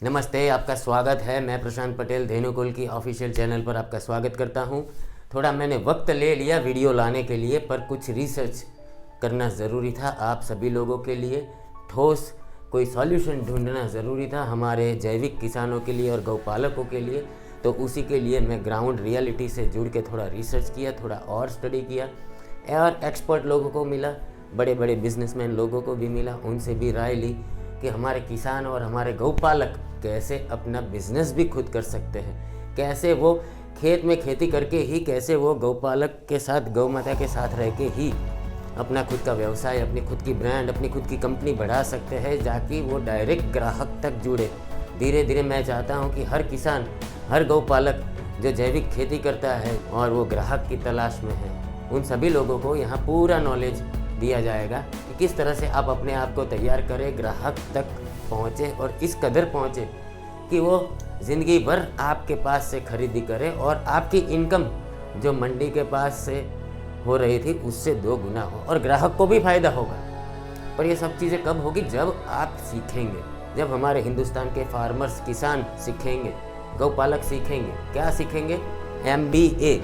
नमस्ते, आपका स्वागत है। मैं प्रशांत पटेल धेनुकुल की ऑफिशियल चैनल पर आपका स्वागत करता हूं। थोड़ा मैंने वक्त ले लिया वीडियो लाने के लिए, पर कुछ रिसर्च करना ज़रूरी था आप सभी लोगों के लिए। ठोस कोई सॉल्यूशन ढूंढना ज़रूरी था हमारे जैविक किसानों के लिए और गौपालकों के लिए। तो उसी के लिए मैं ग्राउंड रियलिटी से जुड़ के थोड़ा रिसर्च किया, थोड़ा और स्टडी किया और एक्सपर्ट लोगों को मिला, बड़े बड़े बिजनेसमैन लोगों को भी मिला, उनसे भी राय ली कि हमारे किसान और हमारे गौपालक कैसे अपना बिजनेस भी खुद कर सकते हैं, कैसे वो खेत में खेती करके ही, कैसे वो गौपालक के साथ, गौ माता के साथ रह के ही अपना खुद का व्यवसाय, अपनी खुद की ब्रांड, अपनी खुद की कंपनी बढ़ा सकते हैं, जाकि वो डायरेक्ट ग्राहक तक जुड़े। धीरे धीरे मैं चाहता हूँ कि हर किसान, हर गौपालक जो जैविक खेती करता है और वो ग्राहक की तलाश में है, उन सभी लोगों को यहाँ पूरा नॉलेज दिया जाएगा कि किस तरह से आप अपने आप को तैयार करें, ग्राहक तक पहुँचे और इस कदर पहुँचे कि वो ज़िंदगी भर आपके पास से खरीदी करे और आपकी इनकम जो मंडी के पास से हो रही थी उससे 2 गुना हो और ग्राहक को भी फ़ायदा होगा। पर ये सब चीज़ें कब होगी? जब आप सीखेंगे, जब हमारे हिंदुस्तान के फार्मर्स, किसान सीखेंगे, गौपालक सीखेंगे। क्या सीखेंगे? MBA,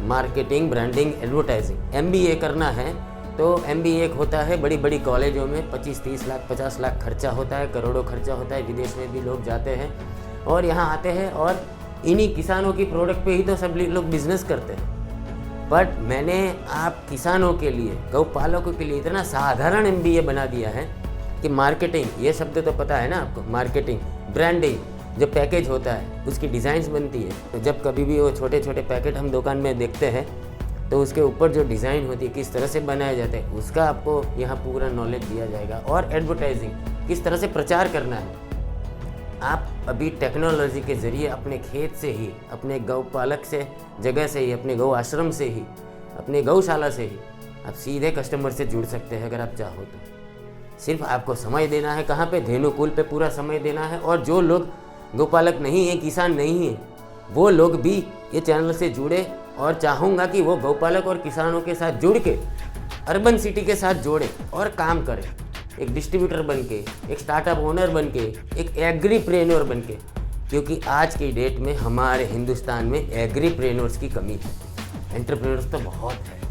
marketing, branding, advertising. MBA करना है तो MBA एक होता है बड़ी बड़ी कॉलेजों में 25-30 लाख 50 लाख खर्चा होता है, करोड़ों खर्चा होता है। विदेश में भी लोग जाते हैं और यहाँ आते हैं और इन्हीं किसानों की प्रोडक्ट पे ही तो सब लोग बिजनेस करते हैं। बट मैंने आप किसानों के लिए, गौपालकों के लिए इतना साधारण MBA बना दिया है कि मार्केटिंग, ये शब्द तो पता है ना आपको, मार्केटिंग, ब्रांडिंग, जो पैकेज होता है उसकी डिज़ाइंस बनती है। तो जब कभी भी वो छोटे छोटे पैकेट हम दुकान में देखते हैं तो उसके ऊपर जो डिज़ाइन होती है, किस तरह से बनाया जाता है, उसका आपको यहाँ पूरा नॉलेज दिया जाएगा। और एडवर्टाइजिंग, किस तरह से प्रचार करना है। आप अभी टेक्नोलॉजी के ज़रिए अपने खेत से ही, अपने गौपालक से जगह से ही, अपने गौ आश्रम से ही, अपने गौशाला से ही आप सीधे कस्टमर से जुड़ सकते हैं अगर आप चाहो तो। सिर्फ आपको समय देना है, कहाँ पे? धेनुकुल पे पूरा समय देना है। और जो लोग गौपालक नहीं है, किसान नहीं है, वो लोग भी ये चैनल से जुड़े और चाहूँगा कि वो गौपालक और किसानों के साथ जुड़ के अर्बन सिटी के साथ जोड़े और काम करें, एक डिस्ट्रीब्यूटर बन के, एक स्टार्टअप ओनर बन के, एक एग्रीप्रेन्योर बन के। क्योंकि आज की डेट में हमारे हिंदुस्तान में एग्रीप्रेन्योर्स की कमी है। एंटरप्रेन्योर्स तो बहुत है,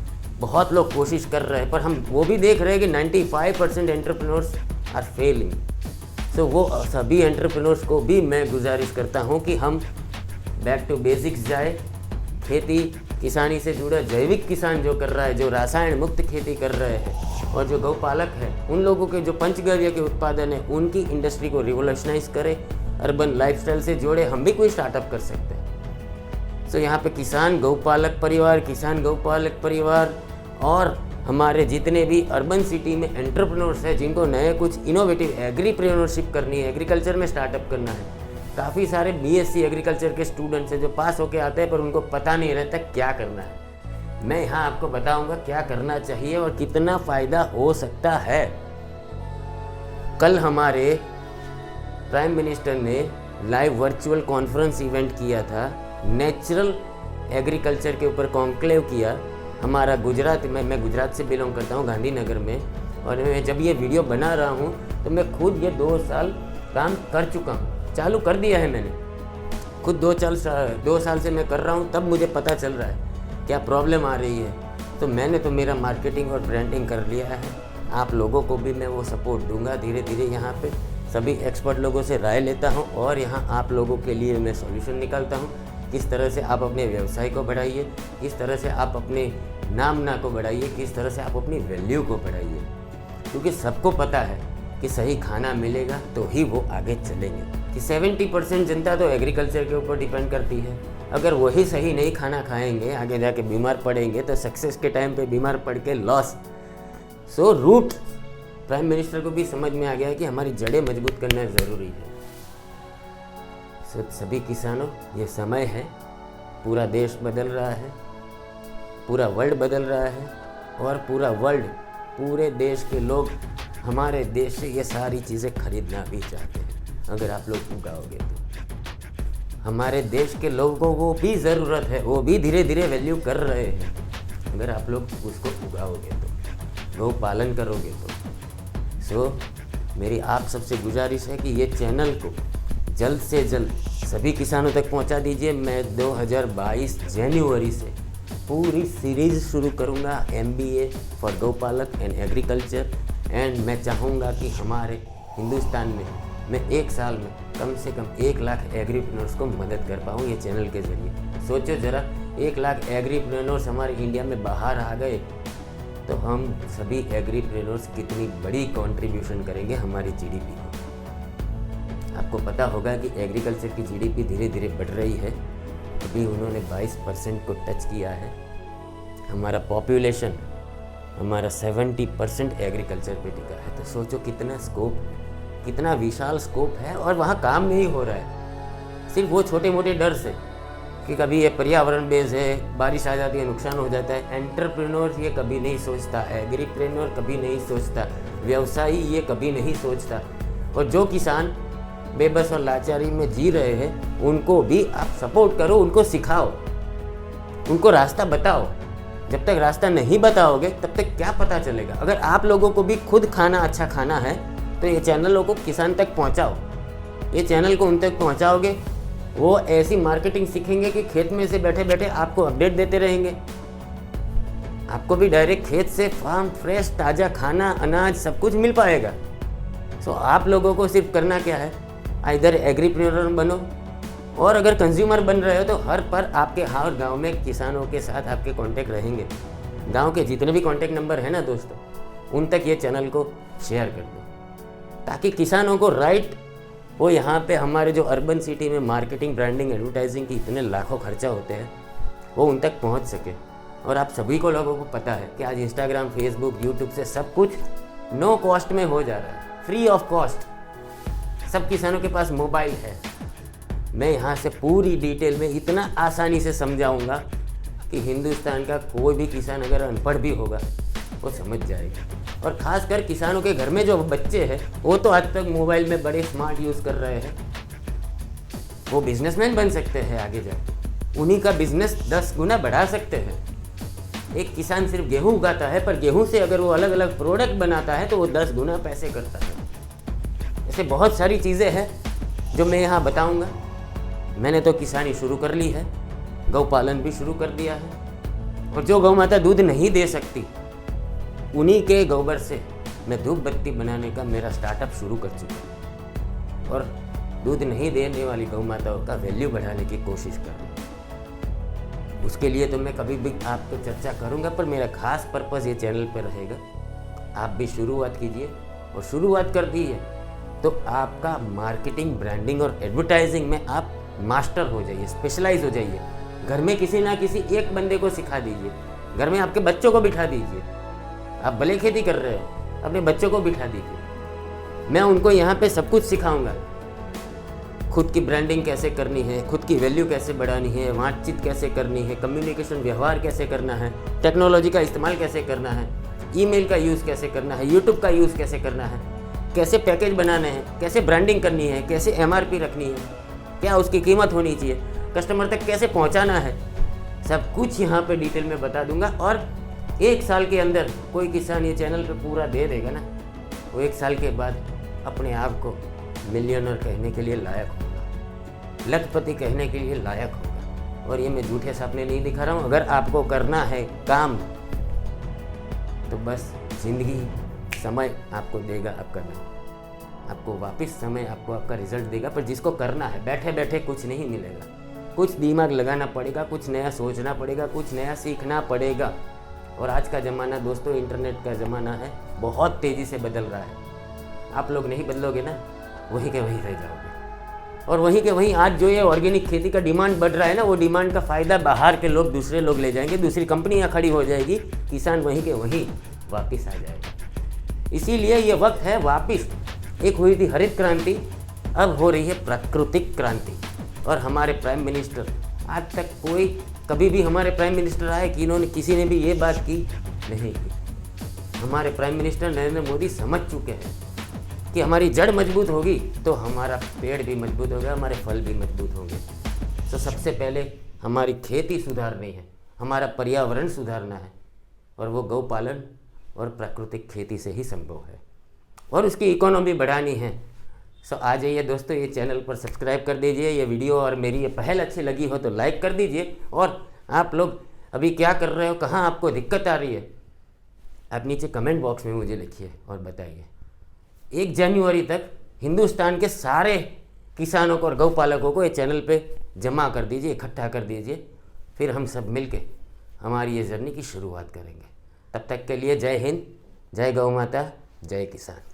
बहुत लोग कोशिश कर रहे हैं, पर हम वो भी देख रहे हैं कि 95% एंटरप्रेन्योर्स आर फेलिंग। सो वो सभी एंटरप्रेन्योर्स को भी मैं गुजारिश करता हूँ कि हम बैक टू बेसिक्स जाए। खेती किसानी से जुड़ा जैविक किसान जो कर रहा है, जो रासायन मुक्त खेती कर रहे हैं, और जो गौपालक है, उन लोगों के जो पंचगव्य के उत्पादन है उनकी इंडस्ट्री को रिवोल्यूशनाइज करे, अर्बन लाइफस्टाइल से जोड़े। हम भी कोई स्टार्टअप कर सकते हैं। सो यहाँ पे किसान गौपालक परिवार, किसान गौपालक परिवार और हमारे जितने भी अर्बन सिटी में एंटरप्रेन्योर्स हैं जिनको नए कुछ इनोवेटिव एग्रीप्रेन्योरशिप करनी है, एग्रीकल्चर में स्टार्टअप करना है। काफ़ी सारे BSc एग्रीकल्चर के स्टूडेंट्स हैं जो पास होके आते हैं पर उनको पता नहीं रहता क्या करना है। मैं यहाँ आपको बताऊंगा क्या करना चाहिए और कितना फ़ायदा हो सकता है। कल हमारे प्राइम मिनिस्टर ने लाइव वर्चुअल कॉन्फ्रेंस इवेंट किया था, नेचुरल एग्रीकल्चर के ऊपर कॉन्क्लेव किया। हमारा गुजरात में, मैं गुजरात से बिलोंग करता हूँ, गांधीनगर में। और मैं जब ये वीडियो बना रहा हूँ तो मैं खुद ये 2 साल काम कर चुका हूँ, चालू कर दिया है मैंने खुद। 2 साल से मैं कर रहा हूँ, तब मुझे पता चल रहा है क्या प्रॉब्लम आ रही है। तो मैंने तो मेरा मार्केटिंग और ब्रांडिंग कर लिया है। आप लोगों को भी मैं वो सपोर्ट दूंगा धीरे धीरे। यहाँ पे सभी एक्सपर्ट लोगों से राय लेता हूँ और यहाँ आप लोगों के लिए मैं सॉल्यूशन निकालता हूँ। किस तरह से आप अपने व्यवसाय को बढ़ाइए, किस तरह से आप अपने नामना को बढ़ाइए, किस तरह से आप अपनी वैल्यू को बढ़ाइए। क्योंकि सबको पता है कि सही खाना मिलेगा तो ही वो आगे चलेंगे। कि 70% जनता तो एग्रीकल्चर के ऊपर डिपेंड करती है। अगर वही सही नहीं खाना खाएंगे, आगे जाके बीमार पड़ेंगे, तो सक्सेस के टाइम पे बीमार पड़ के loss. So root prime minister को भी समझ में आ गया है कि हमारी जड़ें मजबूत करना ज़रूरी है। सो सभी किसानों, ये समय है, पूरा देश बदल रहा है, पूरा वर्ल्ड बदल रहा है और पूरा वर्ल्ड, पूरे देश के लोग हमारे देश से ये सारी चीज़ें खरीदना भी चाहते हैं। अगर आप लोग उगाओगे तो हमारे देश के लोगों को भी ज़रूरत है, वो भी धीरे धीरे वैल्यू कर रहे हैं। अगर आप लोग उसको उगाओगे तो, गौ पालन करोगे तो। सो मेरी आप सबसे गुजारिश है कि ये चैनल को जल्द से जल्द सभी किसानों तक पहुंचा दीजिए। मैं 2022 जनवरी से पूरी सीरीज़ शुरू करूंगा, MBA फॉर गौपालक एंड एग्रीकल्चर। एंड मैं चाहूँगा कि हमारे हिंदुस्तान में मैं 1 साल में कम से कम 1 लाख एग्रीप्रेन्योर्स को मदद कर पाऊँ ये चैनल के ज़रिए। सोचो ज़रा, 1 लाख एग्रीप्रेन्योर्स हमारे इंडिया में बाहर आ गए तो हम सभी एग्रीप्रेन्योर्स कितनी बड़ी कंट्रीब्यूशन करेंगे हमारी GDP को। आपको पता होगा कि एग्रीकल्चर की GDP धीरे धीरे बढ़ रही है। अभी उन्होंने 22% को टच किया है। हमारा पॉपुलेशन हमारा 70% एग्रीकल्चर पे टिका है। तो सोचो कितना स्कोप, कितना विशाल स्कोप है, और वहाँ काम नहीं हो रहा है। सिर्फ वो छोटे मोटे डर से कि कभी ये पर्यावरण बेस है, बारिश आ जाती है, नुकसान हो जाता है। एंटरप्रेन्योर ये कभी नहीं सोचता, एग्रीप्रेन्योर कभी नहीं सोचता, व्यवसायी ये कभी नहीं सोचता। और जो किसान बेबस और लाचारी में जी रहे हैं उनको भी आप सपोर्ट करो, उनको सिखाओ, उनको रास्ता बताओ। जब तक रास्ता नहीं बताओगे तब तक क्या पता चलेगा। अगर आप लोगों को भी खुद खाना अच्छा खाना है तो ये चैनलों को किसान तक पहुंचाओ। ये चैनल को उन तक पहुंचाओगे, वो ऐसी मार्केटिंग सीखेंगे कि खेत में से बैठे बैठे आपको अपडेट देते रहेंगे। आपको भी डायरेक्ट खेत से फार्म फ्रेश ताज़ा खाना, अनाज सब कुछ मिल पाएगा। सो आप लोगों को सिर्फ करना क्या है, इधर एग्रीप्रेन्योर बनो, और अगर कंज्यूमर बन रहे हो तो हर आपके हर गांव में किसानों के साथ आपके कांटेक्ट रहेंगे। गांव के जितने भी कांटेक्ट नंबर है ना दोस्तों, उन तक ये चैनल को शेयर कर दो ताकि किसानों को राइट वो यहाँ पे हमारे जो अर्बन सिटी में मार्केटिंग, ब्रांडिंग, एडवर्टाइजिंग की इतने लाखों खर्चा होते हैं वो उन तक पहुँच सके। और आप सभी को लोगों को पता है कि आज इंस्टाग्राम, फेसबुक, यूट्यूब से सब कुछ नो कॉस्ट में हो जा रहा है, फ्री ऑफ कॉस्ट। सब किसानों के पास मोबाइल है। मैं यहाँ से पूरी डिटेल में इतना आसानी से समझाऊंगा कि हिंदुस्तान का कोई भी किसान अगर अनपढ़ भी होगा वो समझ जाएगा। और ख़ासकर किसानों के घर में जो बच्चे हैं वो तो आज तक मोबाइल में बड़े स्मार्ट यूज़ कर रहे हैं, वो बिजनेसमैन बन सकते हैं आगे जाकर, उन्हीं का बिजनेस 10 गुना बढ़ा सकते हैं। एक किसान सिर्फ गेहूँ उगाता है, पर गेहूँ से अगर वो अलग अलग प्रोडक्ट बनाता है तो वो 10 गुना पैसे करता है। ऐसे बहुत सारी चीज़ें हैं जो मैं यहाँ बताऊँगा। मैंने तो किसानी शुरू कर ली है, गौपालन भी शुरू कर दिया है, और जो गौ माता दूध नहीं दे सकती उन्हीं के गोबर से मैं धूप बत्ती बनाने का मेरा स्टार्टअप शुरू कर चुका हूँ, और दूध नहीं देने वाली गौ माताओं का वैल्यू बढ़ाने की कोशिश कर रहा हूँ। उसके लिए तो मैं कभी भी आपको चर्चा करूँगा, पर मेरा खास पर्पज़ ये चैनल पर रहेगा। आप भी शुरुआत कीजिए, और शुरुआत कर दी है तो आपका मार्केटिंग, ब्रांडिंग और एडवर्टाइजिंग में आप मास्टर हो जाइए, स्पेशलाइज हो जाइए। घर में किसी ना किसी एक बंदे को सिखा दीजिए, घर में आपके बच्चों को बिठा दीजिए। आप भले खेती कर रहे हो, अपने बच्चों को बिठा दीजिए, मैं उनको यहाँ पे सब कुछ सिखाऊंगा। खुद की ब्रांडिंग कैसे करनी है, खुद की वैल्यू कैसे बढ़ानी है, बातचीत कैसे करनी है, कम्युनिकेशन व्यवहार कैसे करना है, टेक्नोलॉजी का इस्तेमाल कैसे करना है, ईमेल का यूज़ कैसे करना है, यूट्यूब का यूज़ कैसे करना है, कैसे पैकेज बनाने हैं, कैसे ब्रांडिंग करनी है, कैसे MRP रखनी है, क्या उसकी कीमत होनी चाहिए, कस्टमर तक कैसे पहुंचाना है, सब कुछ यहाँ पे डिटेल में बता दूंगा। और 1 साल के अंदर कोई किसान ये चैनल पे पूरा दे देगा ना, वो 1 साल के बाद अपने आप को मिलियनर कहने के लिए लायक होगा, लखपति कहने के लिए लायक होगा। और ये मैं झूठे सपने नहीं दिखा रहा हूँ। अगर आपको करना है काम तो बस जिंदगी समय आपको देगा आपका नाम, आपको वापस समय आपको आपका रिजल्ट देगा। पर जिसको करना है, बैठे बैठे कुछ नहीं मिलेगा, कुछ दिमाग लगाना पड़ेगा, कुछ नया सोचना पड़ेगा, कुछ नया सीखना पड़ेगा। और आज का ज़माना दोस्तों इंटरनेट का ज़माना है, बहुत तेज़ी से बदल रहा है। आप लोग नहीं बदलोगे ना, वहीं के वहीं रह जाओगे। और वहीं के वहीं आज जो ये ऑर्गेनिक खेती का डिमांड बढ़ रहा है ना, वो डिमांड का फ़ायदा बाहर के लोग, दूसरे लोग ले जाएंगे, दूसरी कंपनियाँ खड़ी हो जाएगी, किसान वहीं के वहीं वापस आ जाएगा। इसीलिए ये वक्त है वापस। एक हुई थी हरित क्रांति, अब हो रही है प्राकृतिक क्रांति। और हमारे प्राइम मिनिस्टर, आज तक कोई कभी भी हमारे प्राइम मिनिस्टर आए कि इन्होंने किसी ने भी ये बात की नहीं की। हमारे प्राइम मिनिस्टर नरेंद्र मोदी समझ चुके हैं कि हमारी जड़ मजबूत होगी तो हमारा पेड़ भी मजबूत होगा, हमारे फल भी मजबूत होंगे। तो सबसे पहले हमारी खेती सुधारनी है, हमारा पर्यावरण सुधारना है, और वो गौपालन और प्राकृतिक खेती से ही संभव है। और उसकी इकोनॉमी बढ़ानी है सो आ जाइए दोस्तों, ये चैनल पर सब्सक्राइब कर दीजिए। ये वीडियो और मेरी ये पहल अच्छी लगी हो तो लाइक कर दीजिए। और आप लोग अभी क्या कर रहे हो, कहाँ आपको दिक्कत आ रही है, आप नीचे कमेंट बॉक्स में मुझे लिखिए और बताइए। 1 जनवरी तक हिंदुस्तान के सारे किसानों को और गौपालकों को ये चैनल पे जमा कर दीजिए, इकट्ठा कर दीजिए, फिर हम सब मिलके हमारी ये जर्नी की शुरुआत करेंगे। तब तक के लिए जय हिंद, जय गौ माता, जय किसान।